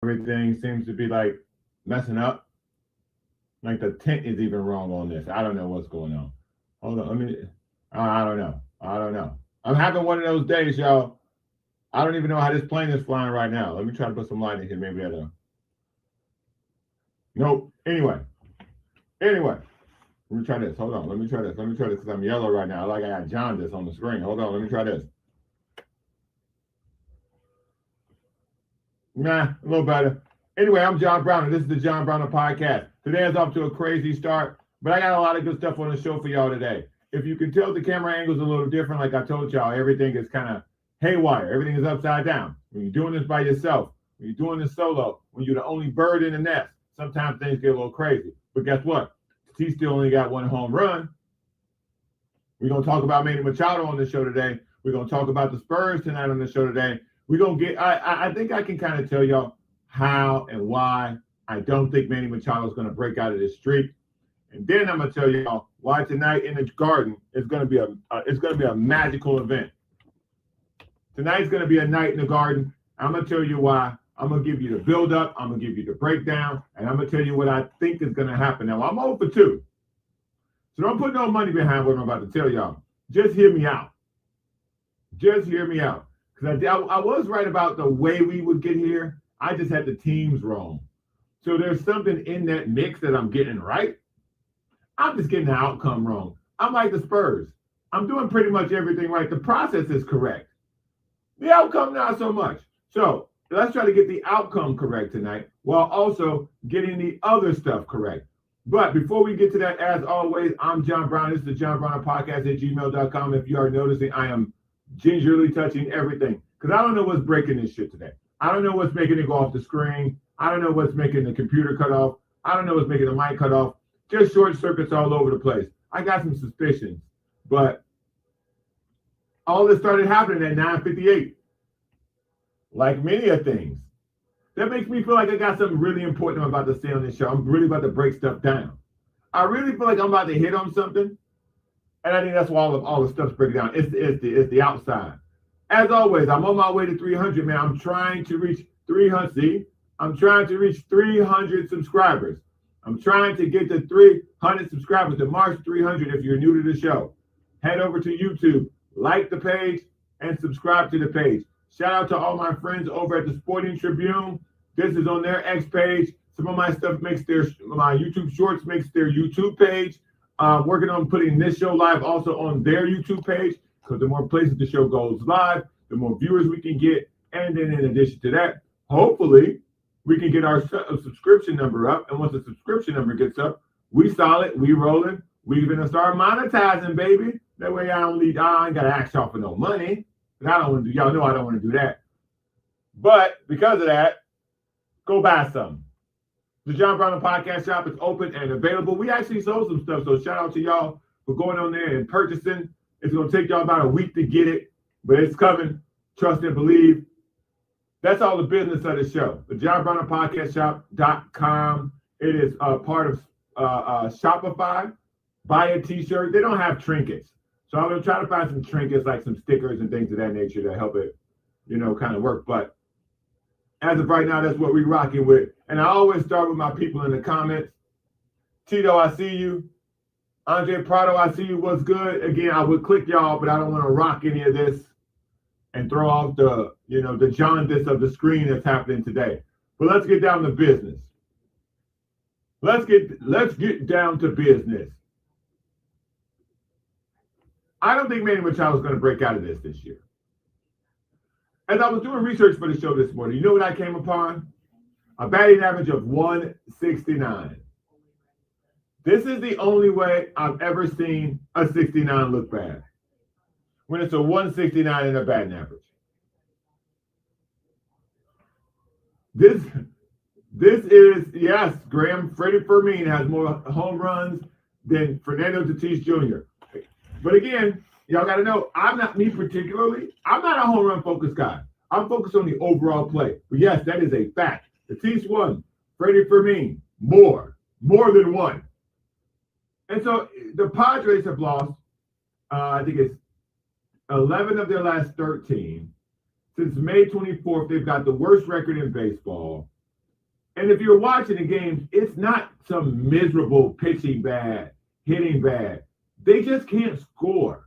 Everything seems to be like messing up. Like the tint is even wrong on this. I don't know what's going on. Hold on. I don't know. I don't know. I'm having one of those days, y'all. I don't even know how this plane is flying right now. Let me try to put some light in here. Maybe that'll. Nope. Anyway. Let me try this. Hold on. Let me try this because I'm yellow right now. Like I got jaundice on the screen. Hold on. Let me try this. Nah, a little better. Anyway, I'm John Brown, and this is the John Brown Podcast. Today is off to a crazy start, but I got a lot of good stuff on the show for y'all today. If you can tell, the camera angle's a little different. Like I told y'all, everything is kind of haywire. Everything is upside down. When you're doing this by yourself, when you're doing this solo, when you're the only bird in the nest, sometimes things get a little crazy. But guess what? He still only got one home run. We're going to talk about Manny Machado on the show today. We're going to talk about the Spurs tonight on the show today. We're going to get, I think I can kind of tell y'all how and why I don't think Manny Machado is going to break out of this streak. And then I'm going to tell y'all why tonight in the Garden is going to be a magical event. Tonight's going to be a night in the Garden. I'm going to tell you why. I'm going to give you the build-up. I'm going to give you the breakdown. And I'm going to tell you what I think is going to happen. Now, I'm 0 for 2. So don't put no money behind what I'm about to tell y'all. Just hear me out. Just hear me out. Because I was right about the way we would get here. I just had the teams wrong. So there's something in that mix that I'm getting right. I'm just getting the outcome wrong. I'm like the Spurs. I'm doing pretty much everything right. The process is correct. The outcome, not so much. So let's try to get the outcome correct tonight while also getting the other stuff correct. But before we get to that, as always, I'm John Brown. This is the John Brown Podcast at gmail.com. If you are noticing, I am gingerly touching everything because I don't know what's breaking this shit today. I don't know what's making it go off the screen. I don't know what's making the computer cut off. I don't know what's making the mic cut off. Just short circuits all over the place. I got some suspicions, but all this started happening at 9:58. Like many of things. That makes me feel like I got something really important I'm about to say on this show. I'm really about to break stuff down. I really feel like I'm about to hit on something. And I think that's why all the stuff's breaking down. It's the outside. As always, I'm on my way to 300, man. I'm trying to reach 300. See? I'm trying to reach 300 subscribers. I'm trying to get to 300 subscribers to March 300 if you're new to the show. Head over to YouTube, like the page, and subscribe to the page. Shout out to all my friends over at the Sporting Tribune. This is on their X page. Some of my stuff my YouTube shorts makes their YouTube page. Working on putting this show live also on their YouTube page because the more places the show goes live, the more viewers we can get. And then in addition to that, hopefully we can get our subscription number up. And once the subscription number gets up, we solid, we rolling. We're going to start monetizing, baby. That way I ain't got to ask y'all for no money. I don't want to do, y'all know I don't want to do that. But because of that, go buy some. The John Brown Podcast Shop is open and available. We actually sold some stuff, so shout out to y'all for going on there and purchasing. It's going to take y'all about a week to get it, but it's coming. Trust and believe. That's all the business of the show. The John Brown Podcast Shop.com. It is a part of Shopify. Buy a t-shirt. They don't have trinkets. So I'm going to try to find some trinkets, like some stickers and things of that nature to help it, kind of work. But as of right now, that's what we're rocking with. And I always start with my people in the comments. Tito, I see you. Andre Prado, I see you. What's good? Again, I would click y'all, but I don't want to rock any of this and throw off the jaundice of the screen that's happening today. But let's get down to business. Let's get down to business. I don't think Manny Machado is going to break out of this year. As I was doing research for the show this morning, you know what I came upon? A batting average of 169. This is the only way I've ever seen a 69 look bad. When it's a 169 in a batting average. This is, yes, Freddie Fermin has more home runs than Fernando Tatis Jr. But again, y'all got to know, I'm not a home run focused guy. I'm focused on the overall play. But yes, that is a fact. Tatis won. Freddie Fermin, more than one. And so the Padres have lost, I think it's 11 of their last 13. Since May 24th, they've got the worst record in baseball. And if you're watching the games, it's not some miserable pitching bad, hitting bad. They just can't score.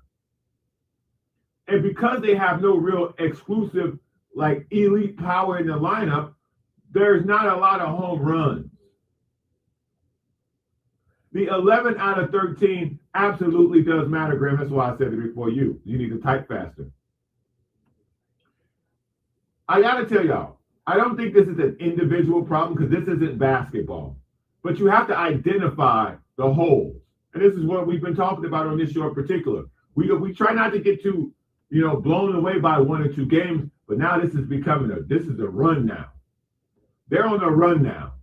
And because they have no real exclusive, like elite power in the lineup, there's not a lot of home runs. The 11 out of 13 absolutely does matter, Graham. That's why I said it before you. You need to type faster. I got to tell y'all, I don't think this is an individual problem because this isn't basketball. But you have to identify the holes. And this is what we've been talking about on this show in particular. We try not to get too, blown away by one or two games, but now this is becoming this is a run now. They're on a run now.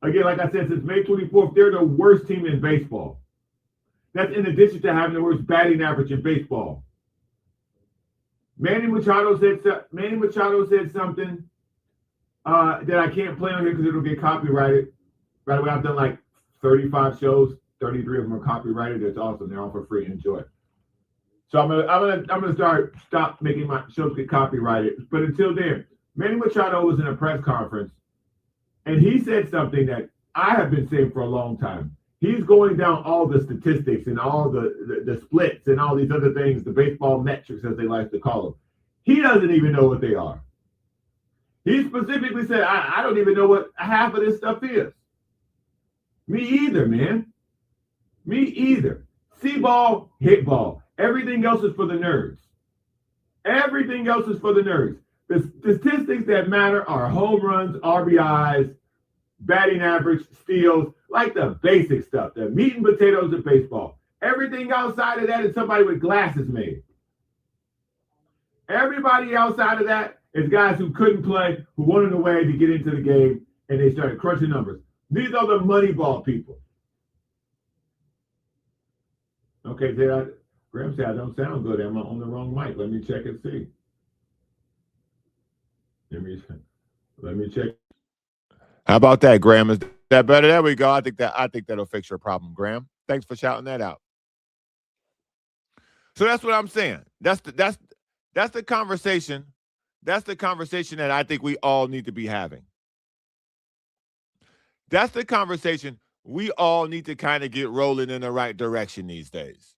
Again, like I said, since May 24th, they're the worst team in baseball. That's in addition to having the worst batting average in baseball. Manny Machado said something that I can't play on here because it'll get copyrighted. By the way, I've done like 35 shows. 33 of them are copyrighted. It's awesome. They're all for free. Enjoy. So I'm gonna stop making my shows get copyrighted. But until then, Manny Machado was in a press conference, and he said something that I have been saying for a long time. He's going down all the statistics and all the splits and all these other things, the baseball metrics, as they like to call them. He doesn't even know what they are. He specifically said, I don't even know what half of this stuff is. Me either, man. Me either. See ball, hit ball. Everything else is for the nerds. Everything else is for the nerds. The statistics that matter are home runs, RBIs, batting average, steals, like the basic stuff, the meat and potatoes of baseball. Everything outside of that is somebody with glasses made. Everybody outside of that is guys who couldn't play, who wanted a way to get into the game, and they started crunching numbers. These are the money ball people. Okay, Graham said I don't sound good. Am I on the wrong mic? Let me check and see. Let me check. How about that, Graham? Is that better? There we go. I think that'll fix your problem, Graham. Thanks for shouting that out. So that's what I'm saying. That's the conversation. That's the conversation that I think we all need to be having. That's the conversation we all need to kind of get rolling in the right direction these days.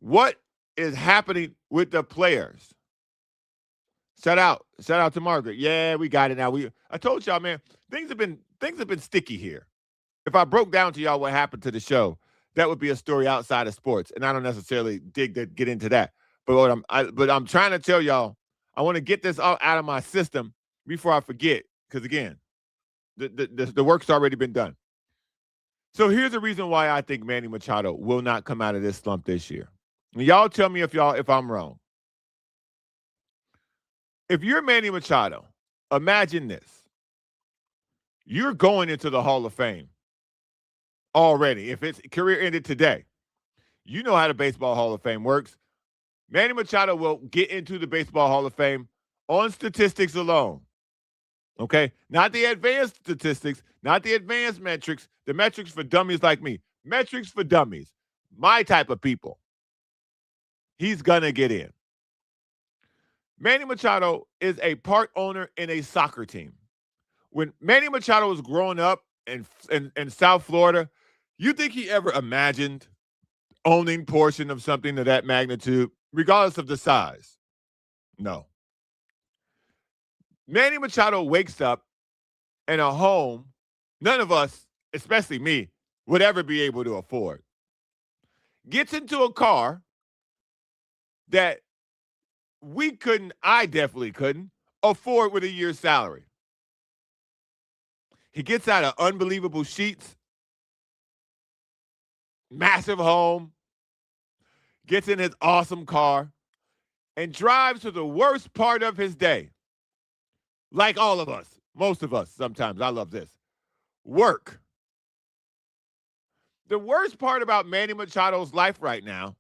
What is happening with the players? Shout out to Margaret. Yeah, we got it now. I told y'all, man, things have been sticky here. If I broke down to y'all what happened to the show, that would be a story outside of sports, and I don't necessarily get into that. But I'm trying to tell y'all, I want to get this all out of my system before I forget, because again, the work's already been done. So here's the reason why I think Manny Machado will not come out of this slump this year. And y'all tell me if I'm wrong. If you're Manny Machado, imagine this. You're going into the Hall of Fame already. If it's career ended today, you know how the Baseball Hall of Fame works. Manny Machado will get into the Baseball Hall of Fame on statistics alone. Okay? Not the advanced statistics, not the advanced metrics, the metrics for dummies like me. Metrics for dummies. My type of people. He's going to get in. Manny Machado is a part owner in a soccer team. When Manny Machado was growing up in South Florida, you think he ever imagined owning portion of something of that magnitude, regardless of the size? No. Manny Machado wakes up in a home none of us, especially me, would ever be able to afford. Gets into a car that I definitely couldn't afford with a year's salary. He gets out of unbelievable sheets, massive home, gets in his awesome car, and drives to the worst part of his day. Like all of us, most of us sometimes, I love this, work. The worst part about Manny Machado's life right now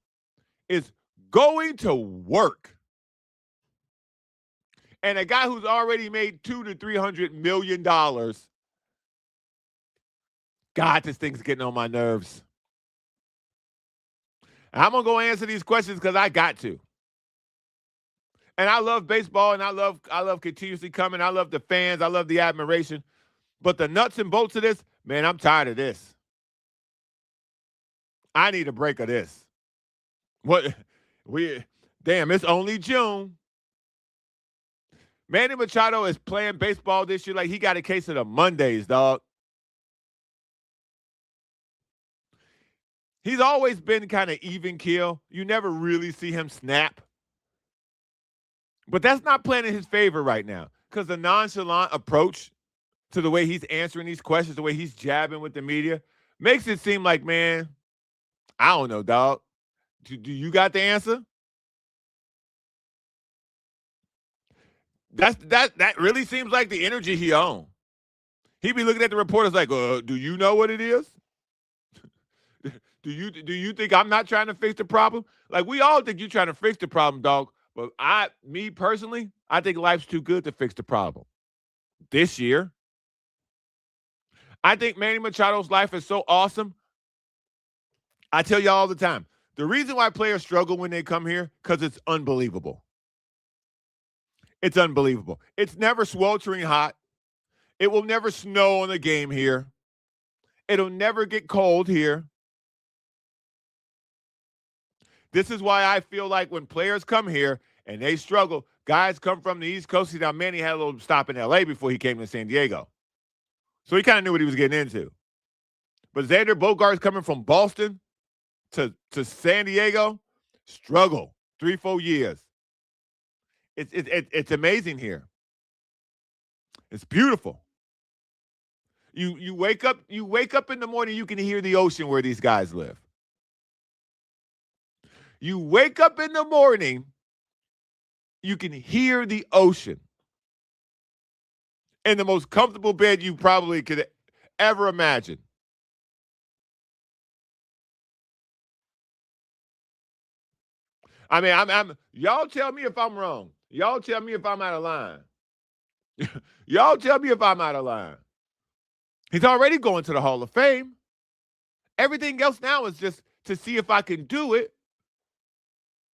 is going to work. And a guy who's already made $200 to $300 million, God, this thing's getting on my nerves. I'm going to go answer these questions because I got to. And I love baseball, and I love continuously coming. I love the fans. I love the admiration. But the nuts and bolts of this, man, I'm tired of this. I need a break of this. What damn, it's only June. Manny Machado is playing baseball this year like he got a case of the Mondays, dog. He's always been kind of even keel. You never really see him snap. But that's not playing in his favor right now because the nonchalant approach to the way he's answering these questions, the way he's jabbing with the media, makes it seem like, man, I don't know, dog. Do you got the answer? That really seems like the energy he on. He be looking at the reporters like, do you know what it is? Do you think I'm not trying to fix the problem? Like, we all think you're trying to fix the problem, dog. But me personally, I think life's too good to fix the problem. This year, I think Manny Machado's life is so awesome. I tell you all the time, the reason why players struggle when they come here, because it's unbelievable. It's unbelievable. It's never sweltering hot. It will never snow on the game here. It'll never get cold here. This is why I feel like when players come here and they struggle, guys come from the East Coast. See, now Manny had a little stop in L.A. before he came to San Diego. So he kind of knew what he was getting into. But Xander Bogaerts coming from Boston to San Diego, struggle 3-4 years. It's amazing here. It's beautiful. You wake up in the morning, you can hear the ocean where these guys live. You wake up in the morning, you can hear the ocean in the most comfortable bed you probably could ever imagine. I mean, I'm y'all tell me if I'm wrong. Y'all tell me if I'm out of line. Y'all tell me if I'm out of line. He's already going to the Hall of Fame. Everything else now is just to see if I can do it.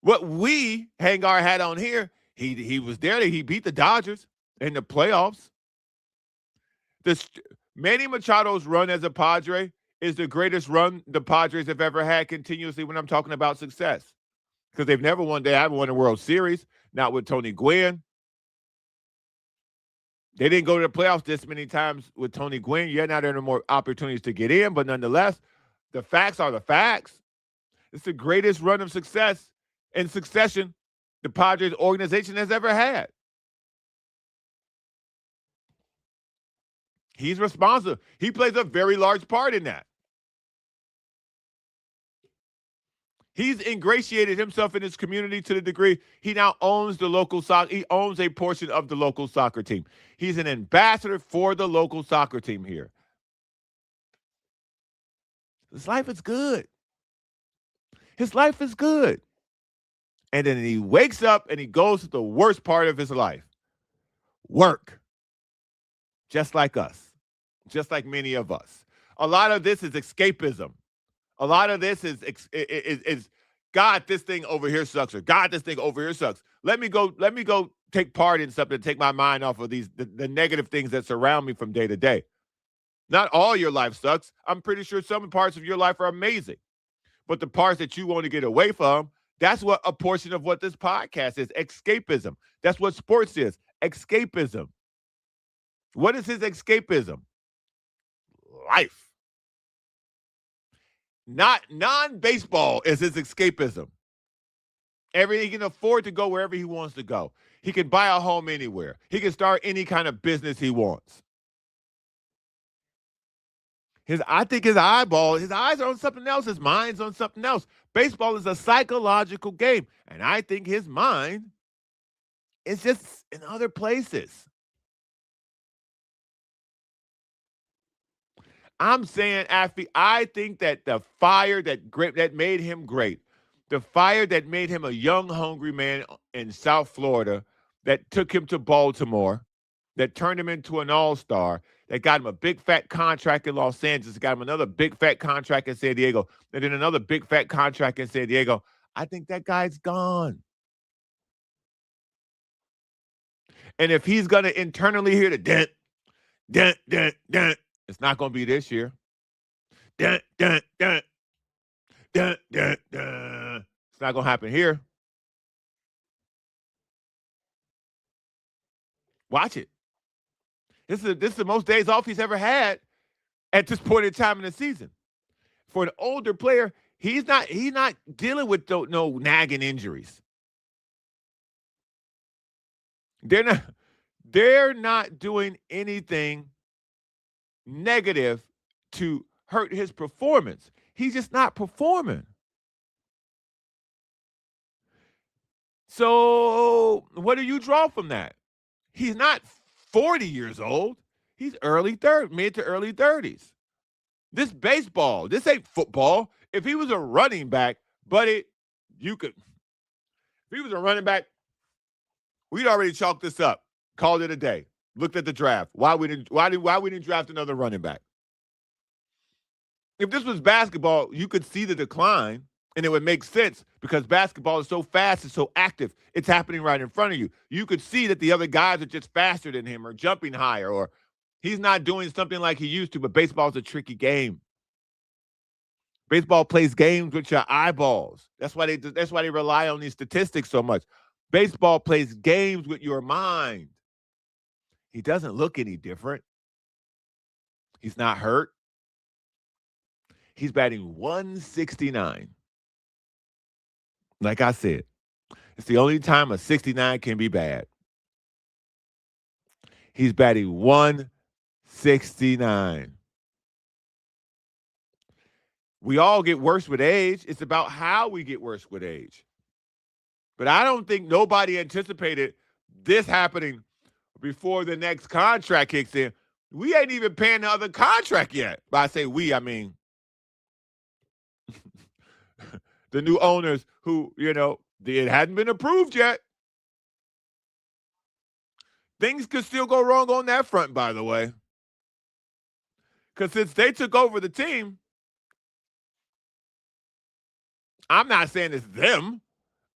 What we hang our hat on here, he was there. He beat the Dodgers in the playoffs. Manny Machado's run as a Padre is the greatest run the Padres have ever had continuously when I'm talking about success. Because they haven't won a World Series, not with Tony Gwynn. They didn't go to the playoffs this many times with Tony Gwynn. Yeah, now there are more opportunities to get in, but nonetheless, the facts are the facts. It's the greatest run of success in succession the Padres organization has ever had. He's responsible. He plays a very large part in that. He's ingratiated himself in his community to the degree he now owns the local soccer. He owns a portion of the local soccer team. He's an ambassador for the local soccer team here. His life is good. His life is good. And then he wakes up and he goes to the worst part of his life. Work. Just like us. Just like many of us. A lot of this is escapism. A lot of this is God, this thing over here sucks, or God, this thing over here sucks. Let me go take part in something to take my mind off of the negative things that surround me from day to day. Not all your life sucks. I'm pretty sure some parts of your life are amazing. But the parts that you want to get away from, that's what a portion of what this podcast is, escapism. That's what sports is, escapism. What is his escapism? Life. Not non-baseball is his escapism. He can afford to go wherever he wants to go. He can buy a home anywhere. He can start any kind of business he wants. I think his eyes are on something else. His mind's on something else. Baseball is a psychological game. And I think his mind is just in other places. I'm saying, Affy, I think that the fire that made him great, the fire that made him a young, hungry man in South Florida, that took him to Baltimore, that turned him into an all-star, that got him a big, fat contract in Los Angeles, got him another big, fat contract in San Diego, and then another big, fat contract in San Diego. I think that guy's gone. And if he's going to internally hear the dent, dent, dent, dent, it's not going to be this year. Dent, dent, dent, dent, dent, dent. It's not going to happen here. Watch it. This is the most days off he's ever had at this point in time in the season. For an older player, he's not dealing with no nagging injuries. They're not doing anything negative to hurt his performance. He's just not performing. So what do you draw from that? He's not 40 years old. He's mid to early 30s. This baseball, this ain't football. If he was a running back, buddy, if he was a running back, we'd already chalked this up, called it a day, looked at the draft. Why we didn't draft another running back? If this was basketball, you could see the decline, and it would make sense because basketball is so fast and so active. It's happening right in front of you. You could see that the other guys are just faster than him or jumping higher, or he's not doing something like he used to, but baseball is a tricky game. Baseball plays games with your eyeballs. That's why they rely on these statistics so much. Baseball plays games with your mind. He doesn't look any different. He's not hurt. He's batting 169. Like I said, it's the only time a 69 can be bad. He's batting 169. We all get worse with age. It's about how we get worse with age. But I don't think nobody anticipated this happening before the next contract kicks in. We ain't even paying the other contract yet. But I say we, I mean the new owners who, it hadn't been approved yet. Things could still go wrong on that front, by the way. Because since they took over the team, I'm not saying it's them.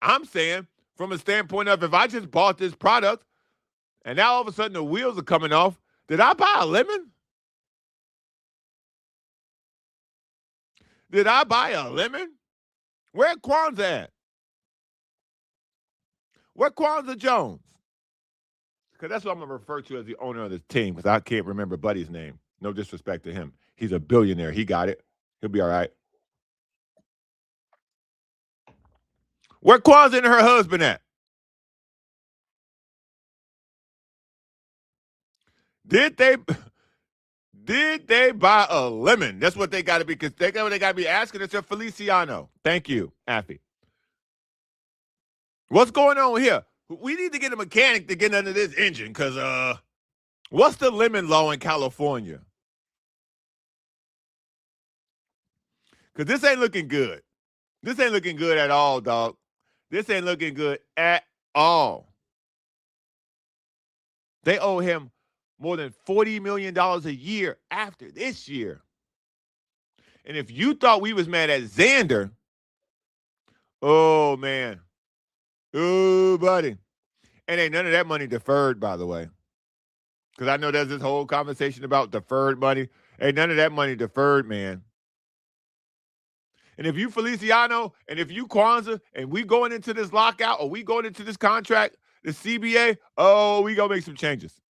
I'm saying from a standpoint of if I just bought this product and now all of a sudden the wheels are coming off, did I buy a lemon? Did I buy a lemon? Where Kwanzaa at? Where Kwanzaa Jones? Because that's what I'm going to refer to as the owner of this team because I can't remember Buddy's name. No disrespect to him. He's a billionaire. He got it. He'll be all right. Where Kwanzaa and her husband at? Did they buy a lemon? That's what they got to be, because they got to be asking themselves. Feliciano. Thank you, Affy. What's going on here? We need to get a mechanic to get under this engine because what's the lemon law in California? Because this ain't looking good. This ain't looking good at all, dog. This ain't looking good at all. They owe him more than $40 million a year after this year. And if you thought we was mad at Xander, oh, man. Oh, buddy. And ain't none of that money deferred, by the way. Because I know there's this whole conversation about deferred money. Ain't none of that money deferred, man. And if you Feliciano and if you Kwanzaa and we going into this lockout or we going into this contract, the CBA, oh, we going to make some changes.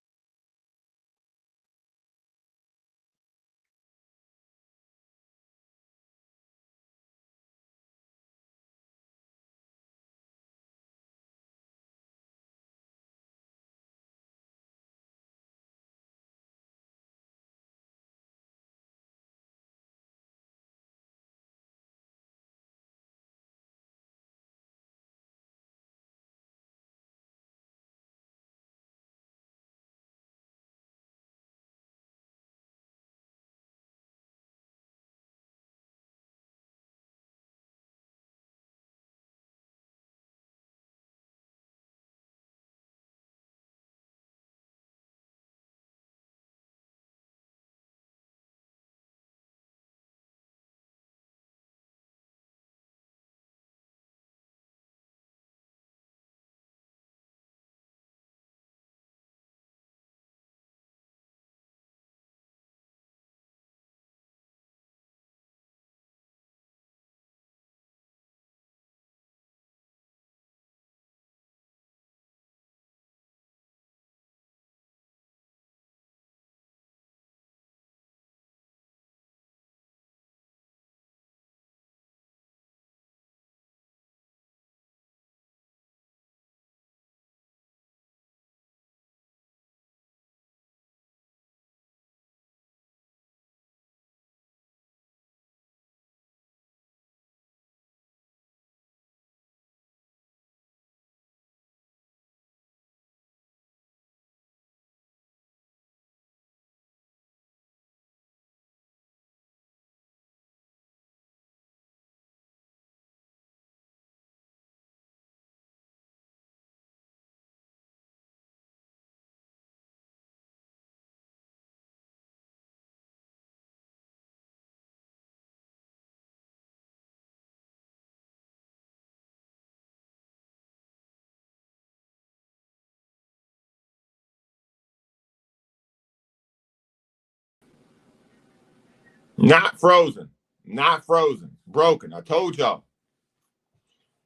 Not frozen. Not frozen. Broken. I told y'all.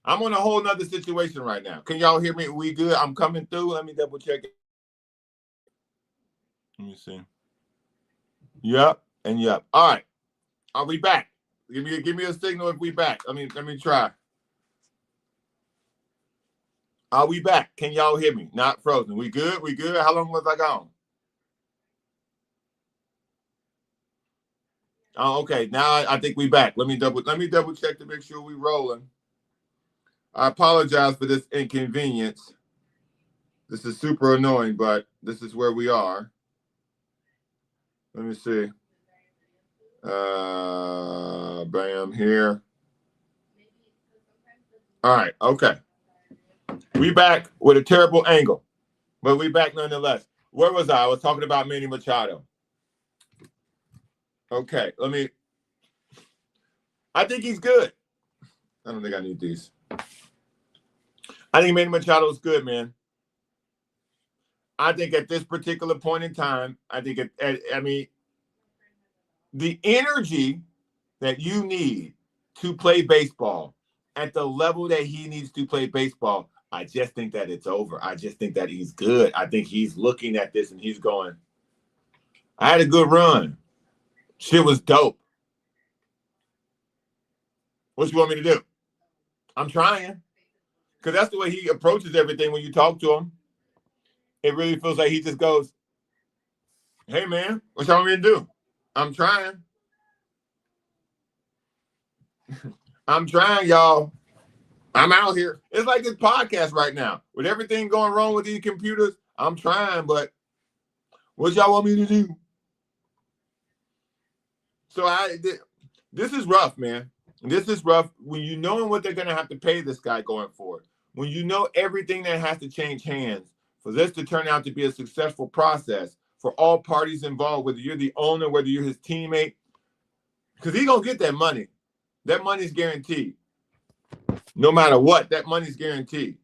I'm on a whole nother situation right now. Can y'all hear me? We good? I'm coming through. Let me double check it. Let me see. Yep and yep. All right. Are we back? Give me a signal if we back. Let me try. Are we back? Can y'all hear me? Not frozen. We good? We good? How long was I gone? Oh, okay. Now I think we back. Let me double check to make sure we rolling. I apologize for this inconvenience. This is super annoying, but this is where we are. Let me see. Bam, here. All right, okay. We back with a terrible angle, but we back nonetheless. Where was I? I was talking about Manny Machado. Okay, I think he's good. I don't think I need these. I think Manny Machado is good, man. I think at this particular point in time, the energy that you need to play baseball at the level that he needs to play baseball, I just think that it's over. I just think that he's good. I think he's looking at this and he's going, I had a good run. Shit was dope. What you want me to do? I'm trying. Because that's the way he approaches everything when you talk to him. It really feels like he just goes, hey, man, what you want me to do? I'm trying. I'm trying, y'all. I'm out here. It's like this podcast right now. With everything going wrong with these computers, I'm trying, but what y'all want me to do? So this is rough, man. This is rough when you know what they're going to have to pay this guy going forward. When you know everything that has to change hands for this to turn out to be a successful process for all parties involved, whether you're the owner, whether you're his teammate, because he's going to get that money. That money's guaranteed. No matter what, that money's guaranteed.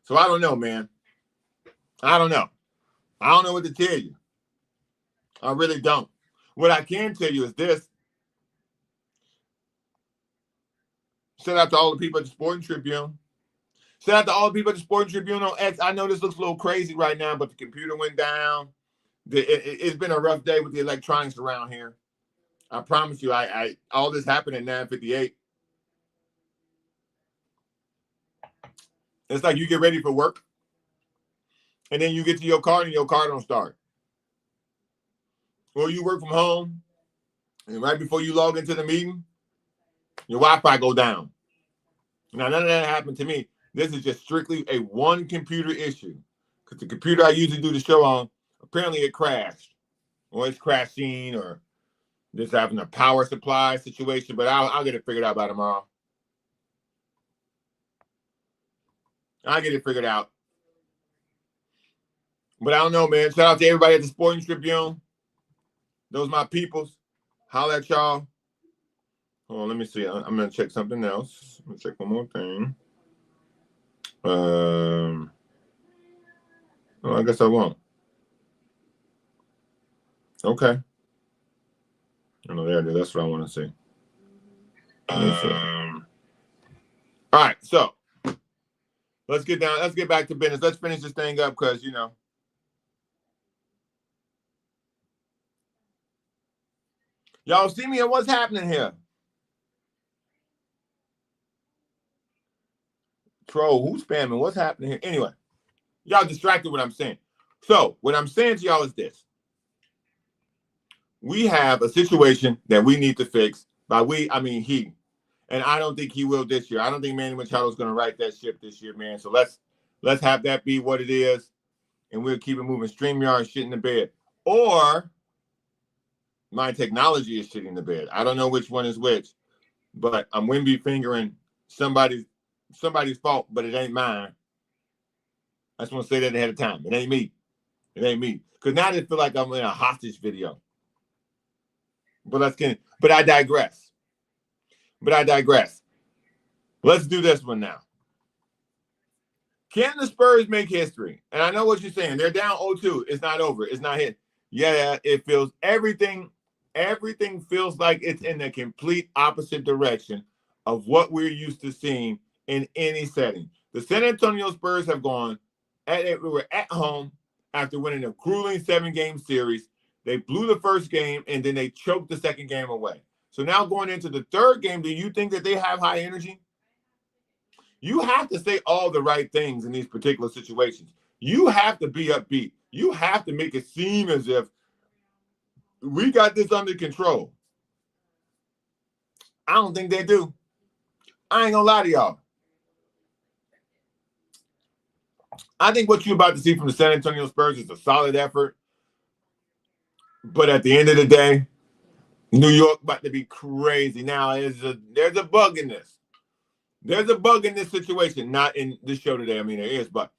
So I don't know, man. I don't know. I don't know what to tell you. I really don't. What I can tell you is this. Shout out to all the people at the Sporting Tribune. Shout out to all the people at the Sporting Tribune on X. I know this looks a little crazy right now, but the computer went down. It's been a rough day with the electronics around here. I promise you, I all this happened at 9:58. It's like you get ready for work, and then you get to your car, and your car don't start. Or you work from home, and right before you log into the meeting, your Wi-Fi go down. Now, none of that happened to me. This is just strictly a one computer issue. Because the computer I usually do the show on, apparently it crashed. Or it's crashing, or just having a power supply situation. But I'll get it figured out by tomorrow. I'll get it figured out. But I don't know, man. Shout out to everybody at the Sporting Tribune. Those my peoples. Holla at y'all. Hold on, let me see. I'm going to check something else. I'm going to check one more thing. Oh, I guess I won't. Okay. Oh, there it is. That's what I want to see. All right, so let's get back to business. Let's finish this thing up because, y'all see me and what's happening here? Troll, who's spamming? What's happening here? Anyway, y'all distracted what I'm saying. So what I'm saying to y'all is this. We have a situation that we need to fix. By we, I mean he. And I don't think he will this year. I don't think Manny Machado is going to right that ship this year, man. So let's have that be what it is, and we'll keep it moving. StreamYard shit in the bed. Or my technology is shit in the bed. I don't know which one is which, but I'm Wimby fingering somebody's fault, but it ain't mine. I just want to say that ahead of time. It ain't me. It ain't me. Because now I feel like I'm in a hostage video. But I digress. Let's do this one now. Can the Spurs make history? And I know what you're saying. They're down 0-2. It's not over. It's not hit. Yeah, it feels everything feels like it's in the complete opposite direction of what we're used to seeing in any setting. The San Antonio Spurs have gone we were at home after winning a grueling 7-game series. They blew the first game and then they choked the second game away. So now going into the third game, do you think that they have high energy? You have to say all the right things in these particular situations. You have to be upbeat. You have to make it seem as if we got this under control. I don't think they do. I ain't gonna lie to y'all. I think what you're about to see from the San Antonio Spurs is a solid effort. But at the end of the day, New York about to be crazy. Now, there's a bug in this. There's a bug in this situation. Not in this show today. I mean, there is, but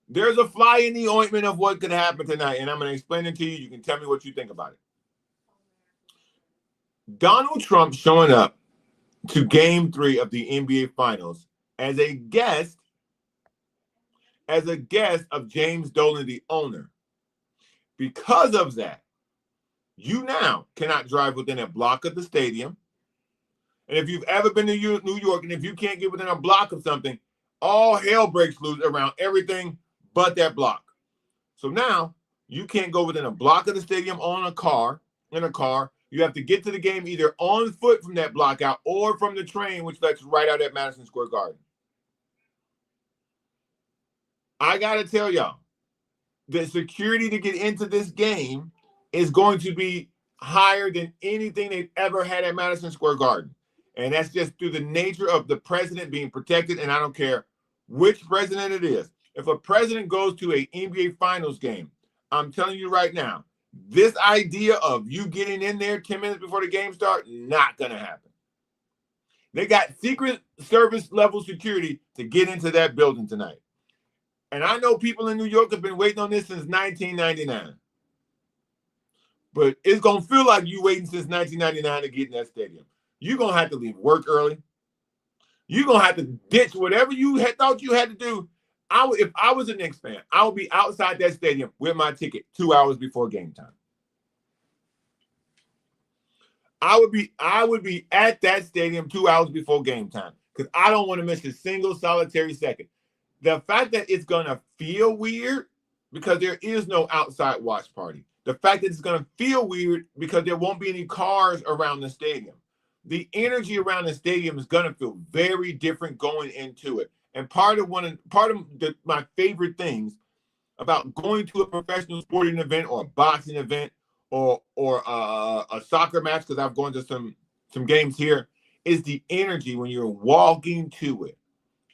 there's a fly in the ointment of what could happen tonight. And I'm going to explain it to you. You can tell me what you think about it. Donald Trump showing up to Game 3 of the NBA Finals as a guest of James Dolan, the owner. Because of that, you now cannot drive within a block of the stadium. And if you've ever been to New York, and if you can't get within a block of something, all hell breaks loose around everything but that block. So now you can't go within a block of the stadium in a car. You have to get to the game either on foot from that block out or from the train, which lets right out at Madison Square Garden. I got to tell y'all, the security to get into this game is going to be higher than anything they've ever had at Madison Square Garden. And that's just through the nature of the president being protected. And I don't care which president it is. If a president goes to an NBA Finals game, I'm telling you right now, this idea of you getting in there 10 minutes before the game starts, not going to happen. They got Secret Service level security to get into that building tonight. And I know people in New York have been waiting on this since 1999. But it's going to feel like you waiting since 1999 to get in that stadium. You're going to have to leave work early. You're going to have to ditch whatever you had thought you had to do. If I was a Knicks fan, I would be outside that stadium with my ticket 2 hours before game time. I would be at that stadium 2 hours before game time because I don't want to miss a single solitary second. The fact that it's going to feel weird because there is no outside watch party. The fact that it's going to feel weird because there won't be any cars around the stadium. The energy around the stadium is going to feel very different going into it. And part of my favorite things about going to a professional sporting event or a boxing event or a soccer match, because I've gone to some games here, is the energy when you're walking to it.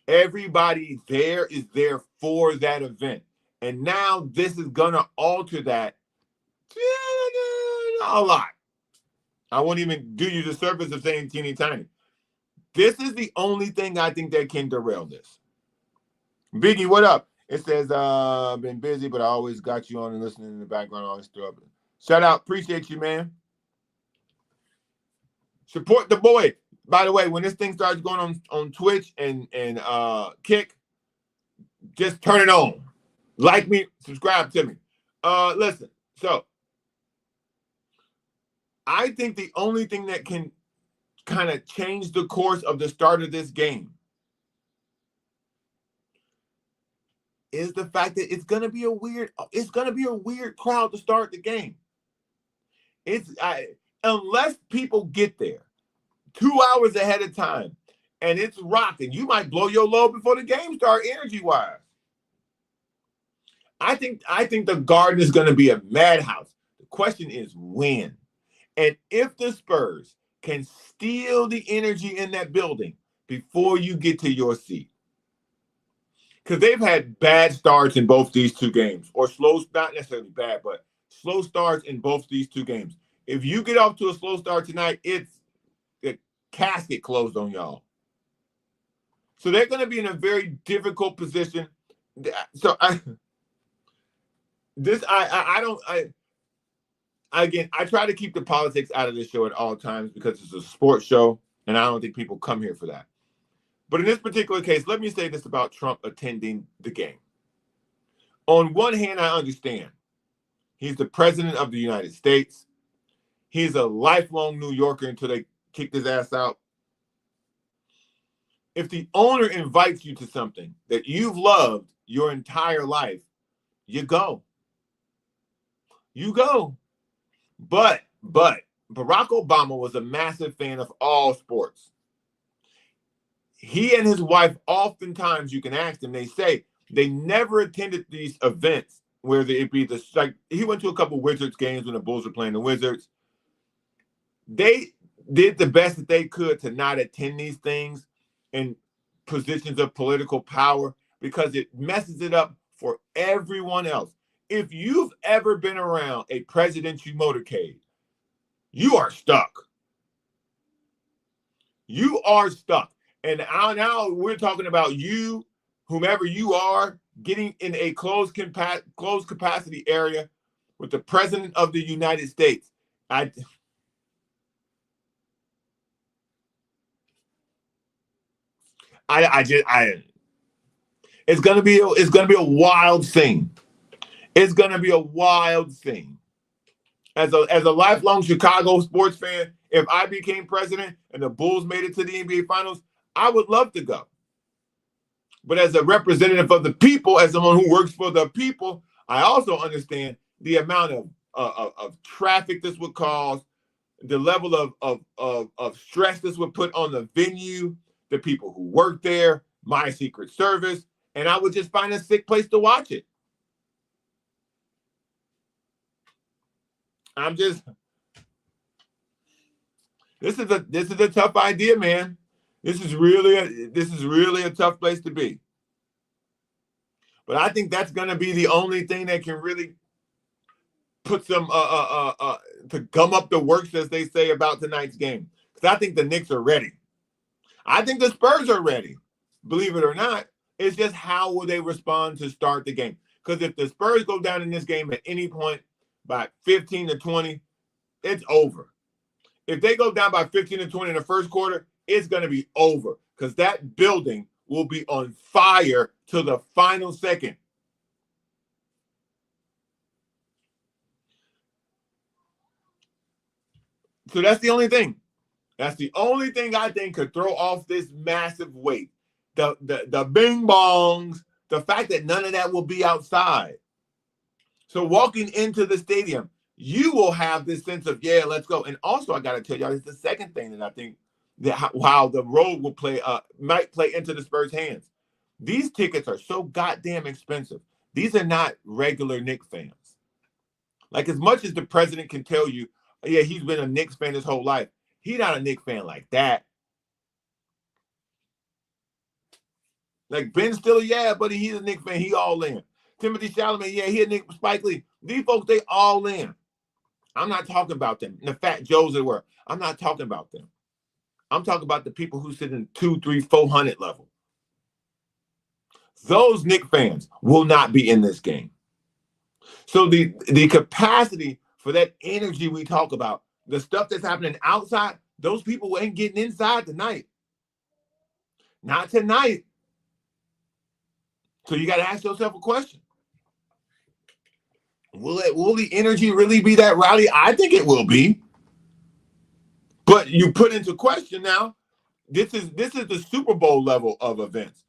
Everybody there is there for that event. And now this is going to alter that a lot. I won't even do you the service of saying teeny tiny. This is the only thing I think that can derail this. Biggie, what up? It says, been busy, but I always got you on and listening in the background. Always throw up. Shout out. Appreciate you, man. Support the boy. By the way, when this thing starts going on Twitch and Kick, just turn it on. Like me, subscribe to me. Listen, so I think the only thing that can kind of change the course of the start of this game is the fact that it's gonna be a weird crowd to start the game. Unless people get there 2 hours ahead of time and it's rocking, you might blow your load before the game starts energy-wise. I think the Garden is going to be a madhouse. The question is when. And if the Spurs can steal the energy in that building before you get to your seat. Because they've had bad starts in both these two games, or not necessarily bad, but slow starts in both these two games. If you get off to a slow start tonight, it's the casket closed on y'all. So they're going to be in a very difficult position. So I try to keep the politics out of this show at all times because it's a sports show, and I don't think people come here for that. But in this particular case, let me say this about Trump attending the game. On one hand, I understand. He's the president of the United States. He's a lifelong New Yorker until they kicked his ass out. If the owner invites you to something that you've loved your entire life, you go. You go. But Barack Obama was a massive fan of all sports. He and his wife, oftentimes you can ask them, they say they never attended these events where it be the, like, he went to a couple Wizards games when the Bulls were playing the Wizards. They did the best that they could to not attend these things in positions of political power because it messes it up for everyone else. If you've ever been around a presidential motorcade, you are stuck. You are stuck. And now we're talking about you, whomever you are, getting in a closed capacity area with the president of the United States. It's gonna be a wild thing. It's gonna be a wild thing. As a lifelong Chicago sports fan, if I became president and the Bulls made it to the NBA Finals, I would love to go. But as a representative of the people, as someone who works for the people, I also understand the amount of traffic this would cause, the level of stress this would put on the venue, the people who work there, my Secret Service, and I would just find a sick place to watch it. This is a tough idea, man. This is really a tough place to be. But I think that's going to be the only thing that can really put some to gum up the works, as they say, about tonight's game. Because I think the Knicks are ready. I think the Spurs are ready. Believe it or not, it's just how will they respond to start the game? Because if the Spurs go down in this game at any point by 15 to 20, it's over. If they go down by 15 to 20 in the first quarter, it's going to be over because that building will be on fire to the final second. So that's the only thing. That's the only thing I think could throw off this massive weight. The bing bongs, the fact that none of that will be outside. So walking into the stadium, you will have this sense of, yeah, let's go. And also, I got to tell y'all, it's the second thing that I think that how the road will might play into the Spurs' hands. These tickets are so goddamn expensive. These are not regular Knicks fans. Like, as much as the president can tell you, yeah, he's been a Knicks fan his whole life, he's not a Knicks fan like that. Like Ben Stiller, yeah, buddy, he's a Knicks fan. He all in. Timothy Chalamet, yeah, he a Knicks. Spike Lee. These folks, they all in. I'm not talking about them. The Fat Joes that were. I'm not talking about them. I'm talking about the people who sit in 200, 300, 400 level. Those Knicks fans will not be in this game. So the capacity for that energy we talk about, the stuff that's happening outside, those people ain't getting inside tonight. Not tonight. So you got to ask yourself a question. Will the energy really be that rowdy? I think it will be. But you put into question now, this is the Super Bowl level of events.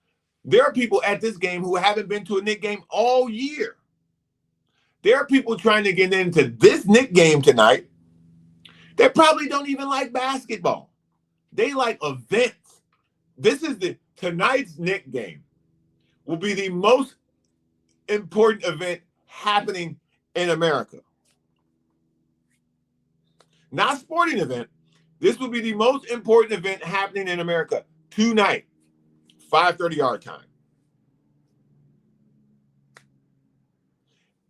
There are people at this game who haven't been to a Knicks game all year. There are people trying to get into this Knicks game tonight that probably don't even like basketball. They like events. Tonight's Knicks game will be the most important event happening in America. Not sporting event. This will be the most important event happening in America tonight, 5:30 our time.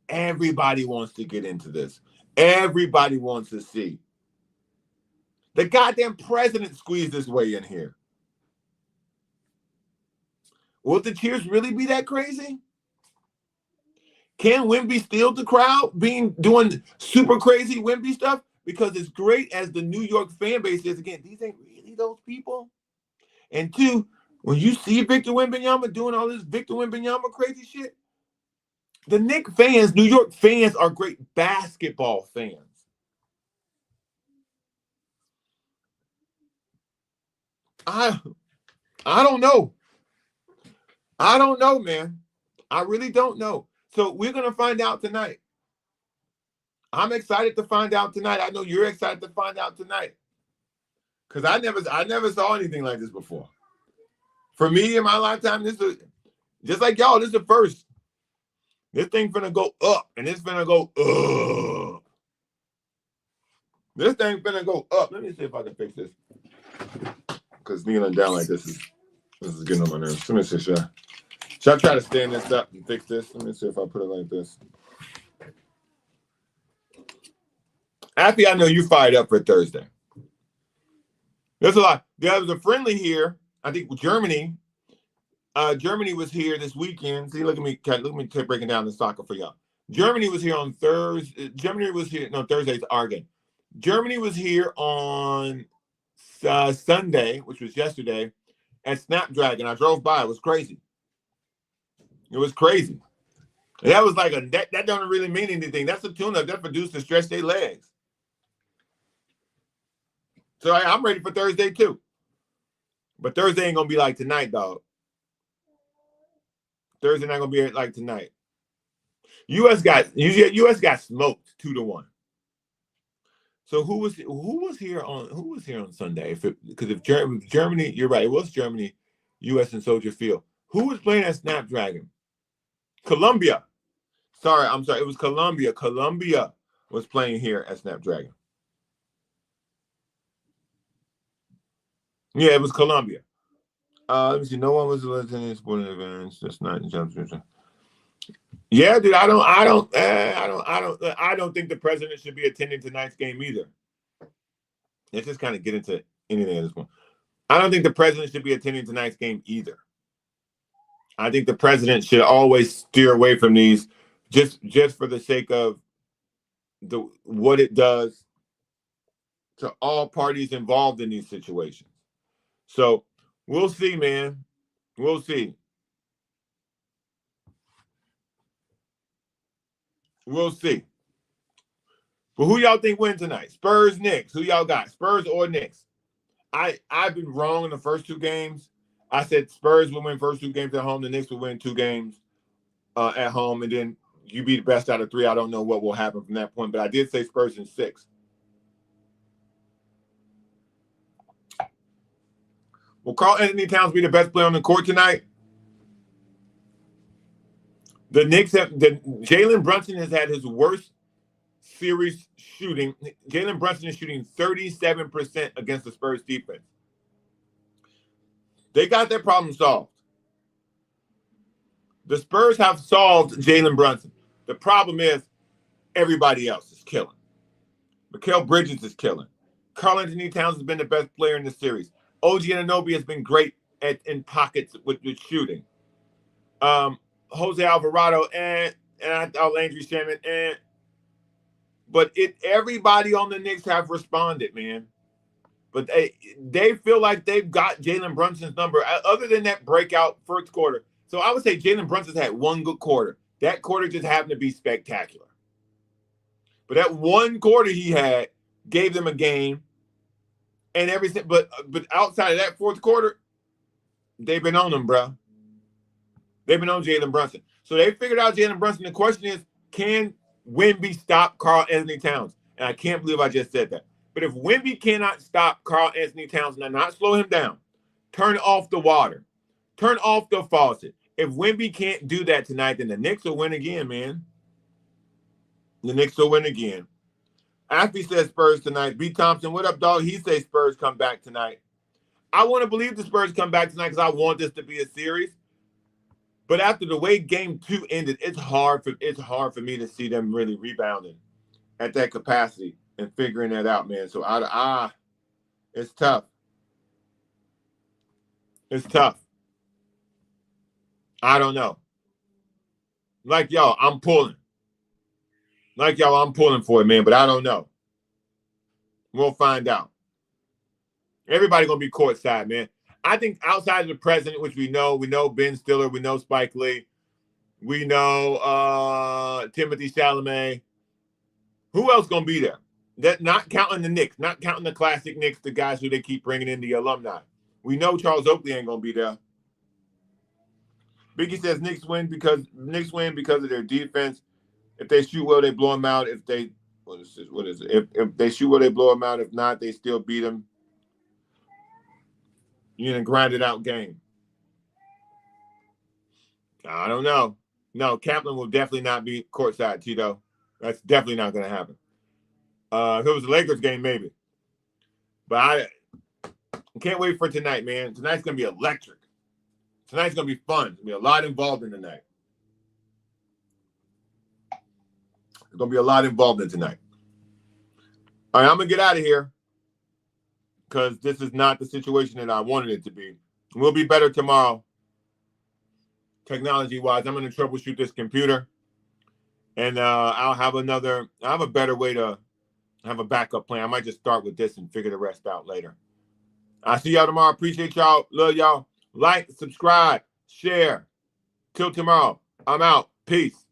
Everybody wants to get into this. Everybody wants to see. The goddamn president squeezed his way in here. Will the cheers really be that crazy? Can Wemby steal the crowd doing super crazy Wemby stuff? Because as great as the New York fan base is, again, these ain't really those people. And two, when you see Victor Wembanyama doing all this Victor Wembanyama crazy shit, The Knicks fans, New York fans, are great basketball fans. I don't know. I don't know, man. I really don't know. So we're gonna find out tonight. I'm excited to find out tonight. I know you're excited to find out tonight. Because I never saw anything like this before. For me in my lifetime, this is just like y'all, this is the first. This thing finna go up, and it's finna go up. This thing finna go up. Let me see if I can fix this. Because kneeling down like this is getting on my nerves. Let me see, should I try to stand this up and fix this? Let me see if I put it like this. Happy, I know you fired up for Thursday. There's a lot. There was a friendly here. I think Germany. Germany was here this weekend. See, look at me breaking down the soccer for y'all. Germany was here on Thursday. Thursday's our game. Germany was here on Sunday, which was yesterday, at Snapdragon. I drove by. It was crazy. It was crazy. And that was like that don't really mean anything. That's a tune-up. That's produced to stretch their legs. So I'm ready for Thursday too. But Thursday ain't gonna be like tonight, dog. Thursday not gonna be like tonight. U.S. got smoked 2-1. So who was here on Sunday? Because if Germany, you're right, it was Germany, U.S. and Soldier Field. Who was playing at Snapdragon? Colombia. I'm sorry, it was Colombia. Colombia was playing here at Snapdragon. Yeah, it was Colombia. Let me see. No one was attending sporting events. That's not in jumpsuit. Yeah, dude. I don't think the president should be attending tonight's game either. Let's just kind of get into anything at this point. I don't think the president should be attending tonight's game either. I think the president should always steer away from these, just for the sake of what it does to all parties involved in these situations. So we'll see, man. We'll see. We'll see. But who y'all think win tonight? Spurs, Knicks. Who y'all got? Spurs or Knicks? I've been wrong in the first two games. I said Spurs will win first two games at home. The Knicks will win 2 games at home, and then you be the best out of 3. I don't know what will happen from that point, but I did say Spurs in 6. Will Karl Anthony Towns be the best player on the court tonight? The Knicks Jalen Brunson has had his worst series shooting. Jalen Brunson is shooting 37% against the Spurs defense. They got that problem solved. The Spurs have solved Jalen Brunson. The problem is everybody else is killing. Mikal Bridges is killing. Karl Anthony Towns has been the best player in the series. OG Anunoby has been great in pockets with shooting. Jose Alvarado and Landry Shamet but everybody on the Knicks have responded, man. But they feel like they've got Jalen Brunson's number. Other than that breakout first quarter. So I would say Jalen Brunson's had one good quarter. That quarter just happened to be spectacular. But that one quarter he had gave them a game and everything. But outside of that fourth quarter, they've been on them, bro. They've been on Jalen Brunson. So they figured out Jalen Brunson. The question is, can Wemby stop Karl Anthony Towns? And I can't believe I just said that. But if Wemby cannot stop Karl Anthony Towns and not slow him down, turn off the water, turn off the faucet. If Wemby can't do that tonight, then the Knicks will win again, man. The Knicks will win again. Afi says Spurs tonight. B. Thompson, what up, dog? He says Spurs come back tonight. I want to believe the Spurs come back tonight because I want this to be a series. But after the way Game 2 ended, it's hard for me to see them really rebounding at that capacity and figuring that out, man. So it's tough. It's tough. I don't know. Like y'all, I'm pulling. Like y'all, I'm pulling for it, man, but I don't know. We'll find out. Everybody gonna be courtside, man. I think outside of the president, which we know Ben Stiller, we know Spike Lee, We know Timothy Chalamet. Who else gonna be there? That not counting the Knicks, not counting the classic Knicks, the guys who they keep bringing in, the alumni. We know Charles Oakley ain't gonna be there. Biggie says Knicks win because of their defense. If they shoot well, they blow them out. If they what is it? If they shoot well, they blow them out. If not, they still beat them. You know, grinded out game. I don't know. No, Kaplan will definitely not be courtside, Tito. That's definitely not going to happen. If it was a Lakers game, maybe. But I can't wait for tonight, man. Tonight's going to be electric. Tonight's going to be fun. There's going to be a lot involved in tonight. There's going to be a lot involved in tonight. All right, I'm going to get out of here because this is not the situation that I wanted it to be. We'll be better tomorrow, technology-wise. I'm going to troubleshoot this computer, and I'll have a better way to have a backup plan. I might just start with this and figure the rest out later. I'll see y'all tomorrow. Appreciate y'all. Love y'all. Like, subscribe, share. Till tomorrow. I'm out. Peace.